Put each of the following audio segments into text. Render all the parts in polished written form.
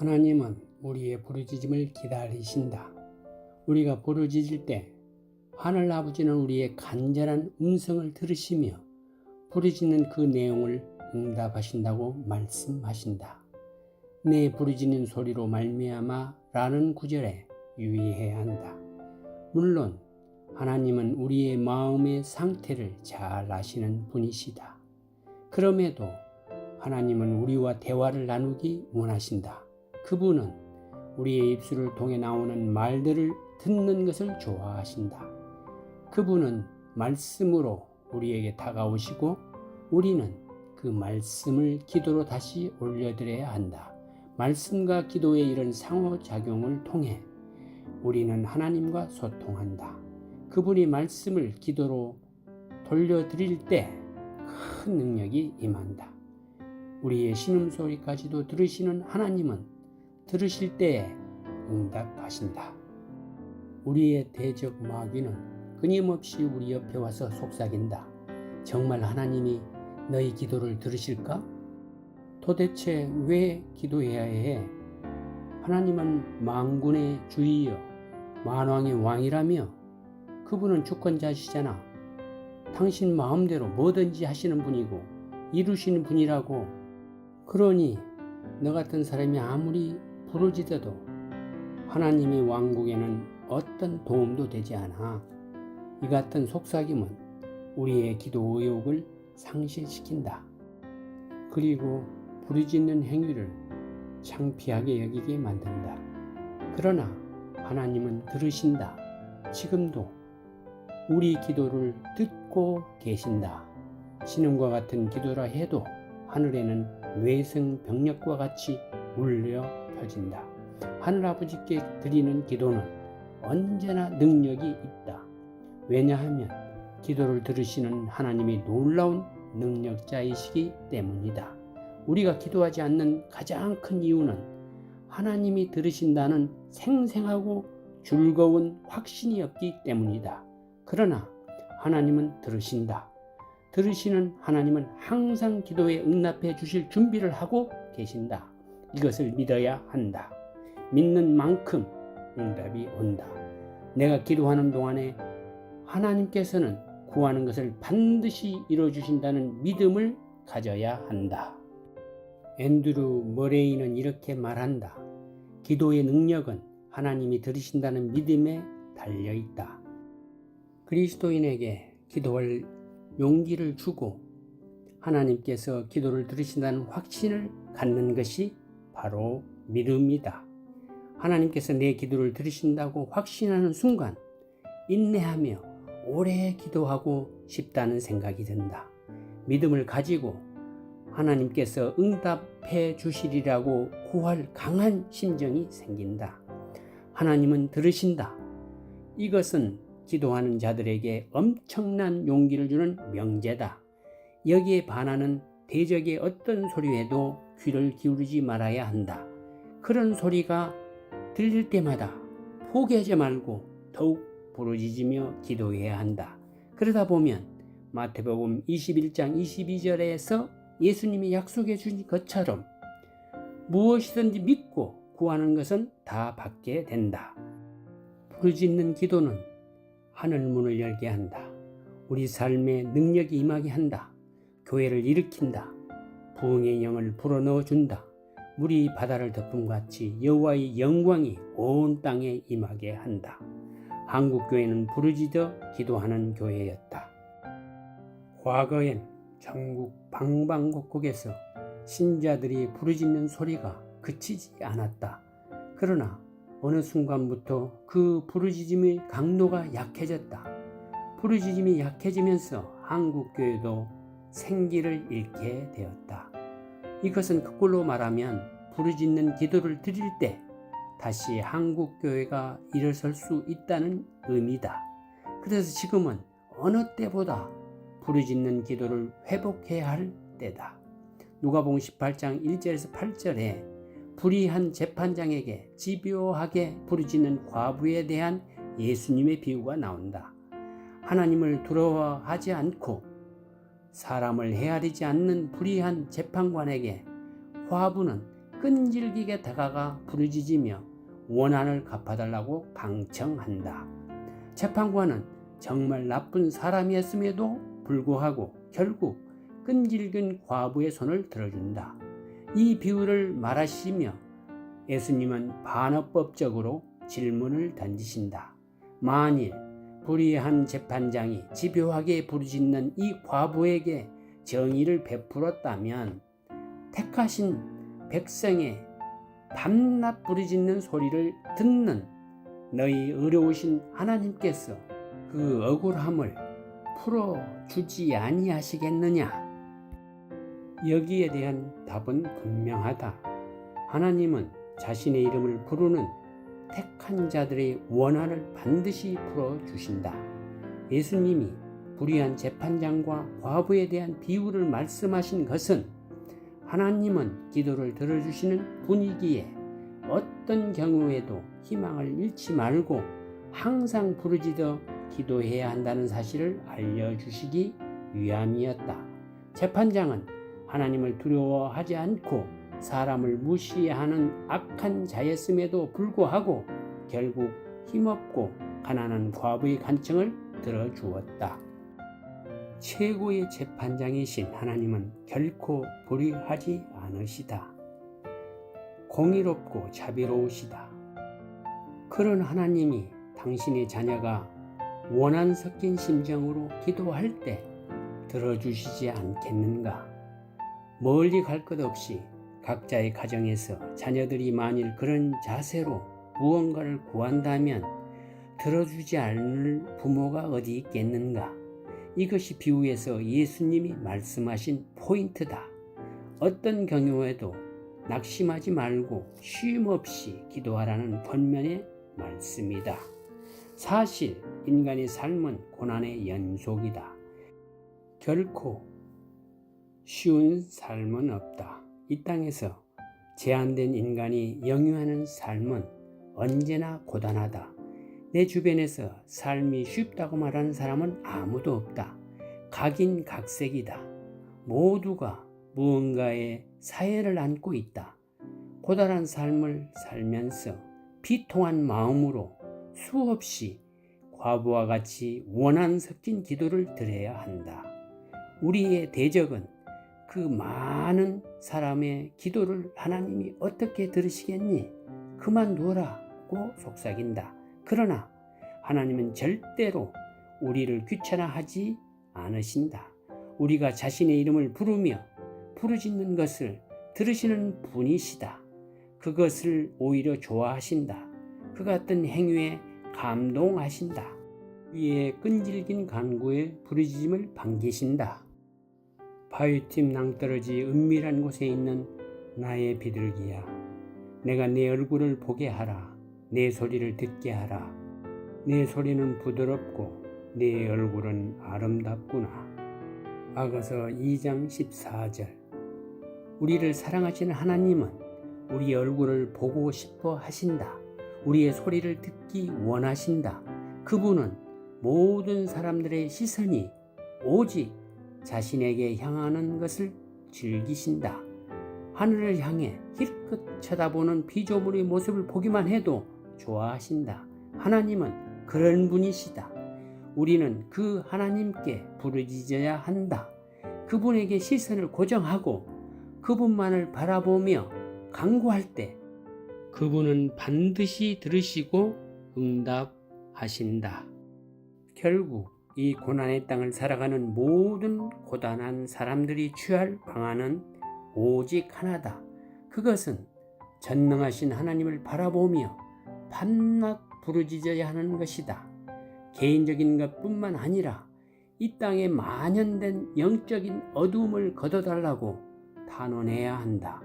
하나님은 우리의 부르짖음을 기다리신다. 우리가 부르짖을 때 하늘 아버지는 우리의 간절한 음성을 들으시며 부르짖는 그 내용을 응답하신다고 말씀하신다. 내 부르짖는 소리로 말미암아 라는 구절에 유의해야 한다. 물론 하나님은 우리의 마음의 상태를 잘 아시는 분이시다. 그럼에도 하나님은 우리와 대화를 나누기 원하신다. 그분은 우리의 입술을 통해 나오는 말들을 듣는 것을 좋아하신다. 그분은 말씀으로 우리에게 다가오시고 우리는 그 말씀을 기도로 다시 올려드려야 한다. 말씀과 기도의 이런 상호작용을 통해 우리는 하나님과 소통한다. 그분이 말씀을 기도로 돌려드릴 때 큰 능력이 임한다. 우리의 신음소리까지도 들으시는 하나님은 들으실 때에 응답하신다. 우리의 대적 마귀는 끊임없이 우리 옆에 와서 속삭인다. 정말 하나님이 너희 기도를 들으실까? 도대체 왜 기도해야 해? 하나님은 만군의 주이여 만왕의 왕이라며 그분은 주권자시잖아. 당신 마음대로 뭐든지 하시는 분이고 이루시는 분이라고. 그러니 너 같은 사람이 아무리 부르짖어도 하나님의 왕국에는 어떤 도움도 되지 않아. 이 같은 속삭임은 우리의 기도 의욕을 상실시킨다. 그리고 부르짖는 행위를 창피하게 여기게 만든다. 그러나 하나님은 들으신다. 지금도 우리 기도를 듣고 계신다. 신음과 같은 기도라 해도 하늘에는 외성병력과 같이 울려 펴진다. 하늘아버지께 드리는 기도는 언제나 능력이 있다. 왜냐하면 기도를 들으시는 하나님이 놀라운 능력자이시기 때문이다. 우리가 기도하지 않는 가장 큰 이유는 하나님이 들으신다는 생생하고 즐거운 확신이 없기 때문이다. 그러나 하나님은 들으신다. 들으시는 하나님은 항상 기도에 응답해 주실 준비를 하고 계신다. 이것을 믿어야 한다. 믿는 만큼 응답이 온다. 내가 기도하는 동안에 하나님께서는 구하는 것을 반드시 이루어주신다는 믿음을 가져야 한다. 앤드루 머레이는 이렇게 말한다. 기도의 능력은 하나님이 들으신다는 믿음에 달려있다. 그리스도인에게 기도할 용기를 주고 하나님께서 기도를 들으신다는 확신을 갖는 것이 바로 믿음이다. 하나님께서 내 기도를 들으신다고 확신하는 순간 인내하며 오래 기도하고 싶다는 생각이 든다. 믿음을 가지고 하나님께서 응답해 주시리라고 구할 강한 심정이 생긴다. 하나님은 들으신다. 이것은 기도하는 자들에게 엄청난 용기를 주는 명제다. 여기에 반하는 대적의 어떤 소리에도 귀를 기울이지 말아야 한다. 그런 소리가 들릴 때마다 포기하지 말고 더욱 부르짖으며 기도해야 한다. 그러다 보면 마태복음 21장 22절에서 예수님이 약속해 주신 것처럼 무엇이든지 믿고 구하는 것은 다 받게 된다. 부르짖는 기도는 하늘 문을 열게 한다. 우리 삶에 능력이 임하게 한다. 교회를 일으킨다. 부흥의 영을 불어넣어 준다. 물이 바다를 덮음같이 여호와의 영광이 온 땅에 임하게 한다. 한국 교회는 부르짖어 기도하는 교회였다. 과거엔 전국 방방곡곡에서 신자들이 부르짖는 소리가 그치지 않았다. 그러나 어느 순간부터 그 부르짖음의 강도가 약해졌다. 부르짖음이 약해지면서 한국교회도 생기를 잃게 되었다. 이것은 거꾸로 말하면 부르짖는 기도를 드릴 때 다시 한국교회가 일어설 수 있다는 의미다. 그래서 지금은 어느 때보다 부르짖는 기도를 회복해야 할 때다. 누가복음 18장 1절에서 8절에 불의한 재판장에게 집요하게 부르짖는 과부에 대한 예수님의 비유가 나온다. 하나님을 두려워하지 않고 사람을 헤아리지 않는 불의한 재판관에게 과부는 끈질기게 다가가 부르짖으며 원한을 갚아달라고 강청한다. 재판관은 정말 나쁜 사람이었음에도 불구하고 결국 끈질긴 과부의 손을 들어준다. 이 비유를 말하시며 예수님은 반어법적으로 질문을 던지신다. 만일 불의한 재판장이 집요하게 부르짖는 이 과부에게 정의를 베풀었다면 택하신 백성의 밤낮 부르짖는 소리를 듣는 너희 어려우신 하나님께서 그 억울함을 풀어주지 아니하시겠느냐? 여기에 대한 답은 분명하다. 하나님은 자신의 이름을 부르는 택한 자들의 원한을 반드시 풀어주신다. 예수님이 불의한 재판장과 과부에 대한 비유를 말씀하신 것은 하나님은 기도를 들어주시는 분이기에 어떤 경우에도 희망을 잃지 말고 항상 부르짖어 기도해야 한다는 사실을 알려주시기 위함이었다. 재판장은 하나님을 두려워하지 않고 사람을 무시하는 악한 자였음에도 불구하고 결국 힘없고 가난한 과부의 간청을 들어주었다. 최고의 재판장이신 하나님은 결코 불의하지 않으시다. 공의롭고 자비로우시다. 그런 하나님이 당신의 자녀가 원한 섞인 심정으로 기도할 때 들어주시지 않겠는가? 멀리 갈 것 없이 각자의 가정에서 자녀들이 만일 그런 자세로 무언가를 구한다면 들어주지 않을 부모가 어디 있겠는가? 이것이 비유에서 예수님이 말씀하신 포인트다. 어떤 경우에도 낙심하지 말고 쉼없이 기도하라는 권면의 말씀이다. 사실 인간의 삶은 고난의 연속이다. 결코 쉬운 삶은 없다. 이 땅에서 제한된 인간이 영유하는 삶은 언제나 고단하다. 내 주변에서 삶이 쉽다고 말하는 사람은 아무도 없다. 각인각색이다. 모두가 무언가의 사해를 안고 있다. 고단한 삶을 살면서 비통한 마음으로 수없이 과부와 같이 원한 섞인 기도를 드려야 한다. 우리의 대적은 그 많은 사람의 기도를 하나님이 어떻게 들으시겠니? 그만두라고 속삭인다. 그러나 하나님은 절대로 우리를 귀찮아하지 않으신다. 우리가 자신의 이름을 부르며 부르짖는 것을 들으시는 분이시다. 그것을 오히려 좋아하신다. 그 같은 행위에 감동하신다. 위에 끈질긴 간구에 부르짖음을 반기신다. 바위팀 낭떠러지 은밀한 곳에 있는 나의 비둘기야, 내가 내 얼굴을 보게 하라. 내 소리를 듣게 하라. 내 소리는 부드럽고 내 얼굴은 아름답구나. 아가서 2장 14절. 우리를 사랑하시는 하나님은 우리 얼굴을 보고 싶어 하신다. 우리의 소리를 듣기 원하신다. 그분은 모든 사람들의 시선이 오직 자신에게 향하는 것을 즐기신다. 하늘을 향해 힐끗 쳐다보는 피조물의 모습을 보기만 해도 좋아하신다. 하나님은 그런 분이시다. 우리는 그 하나님께 부르짖어야 한다. 그분에게 시선을 고정하고 그분만을 바라보며 간구할 때 그분은 반드시 들으시고 응답하신다. 결국 이 고난의 땅을 살아가는 모든 고단한 사람들이 취할 방안은 오직 하나다. 그것은 전능하신 하나님을 바라보며 밤낮 부르짖어야 하는 것이다. 개인적인 것뿐만 아니라 이 땅에 만연된 영적인 어두움을 걷어달라고 탄원해야 한다.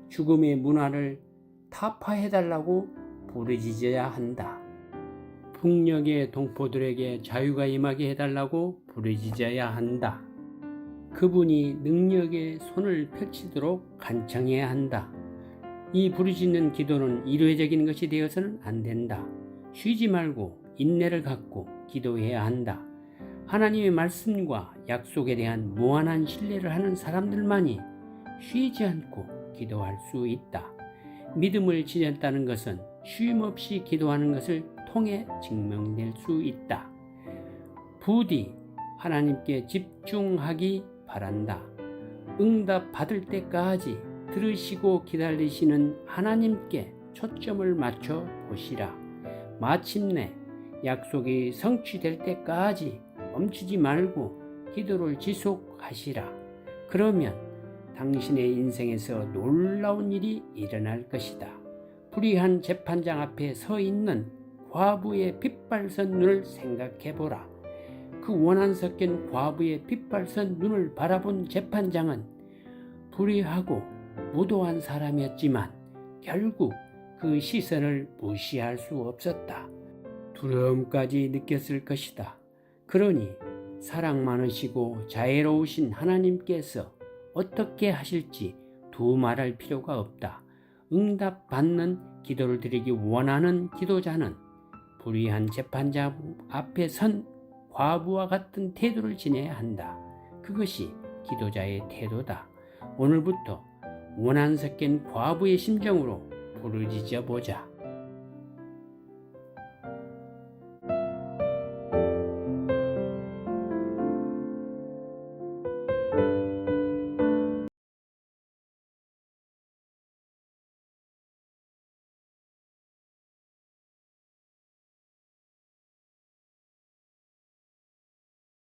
죽음의 문화를 타파해달라고 부르짖어야 한다. 북녘의 동포들에게 자유가 임하게 해달라고 부르짖어야 한다. 그분이 능력의 손을 펼치도록 간청해야 한다. 이 부르짖는 기도는 일회적인 것이 되어서는 안 된다. 쉬지 말고 인내를 갖고 기도해야 한다. 하나님의 말씀과 약속에 대한 무한한 신뢰를 하는 사람들만이 쉬지 않고 기도할 수 있다. 믿음을 지녔다는 것은 쉼없이 기도하는 것을 통해 증명될 수 있다. 부디 하나님께 집중하기 바란다. 응답 받을 때까지 들으시고 기다리시는 하나님께 초점을 맞춰 보시라. 마침내 약속이 성취될 때까지 멈추지 말고 기도를 지속하시라. 그러면 당신의 인생에서 놀라운 일이 일어날 것이다. 불의한 재판장 앞에 서 있는 과부의 핏발선 눈을 생각해 보라. 그 원한 섞인 과부의 핏발선 눈을 바라본 재판장은 불의하고 무도한 사람이었지만 결국 그 시선을 무시할 수 없었다. 두려움까지 느꼈을 것이다. 그러니 사랑 많으시고 자애로우신 하나님께서 어떻게 하실지 두말할 필요가 없다. 응답받는 기도를 드리기 원하는 기도자는 불의한 재판장 앞에 선 과부와 같은 태도를 지내야 한다. 그것이 기도자의 태도다. 오늘부터 원한 섞인 과부의 심정으로 부르짖어 보자.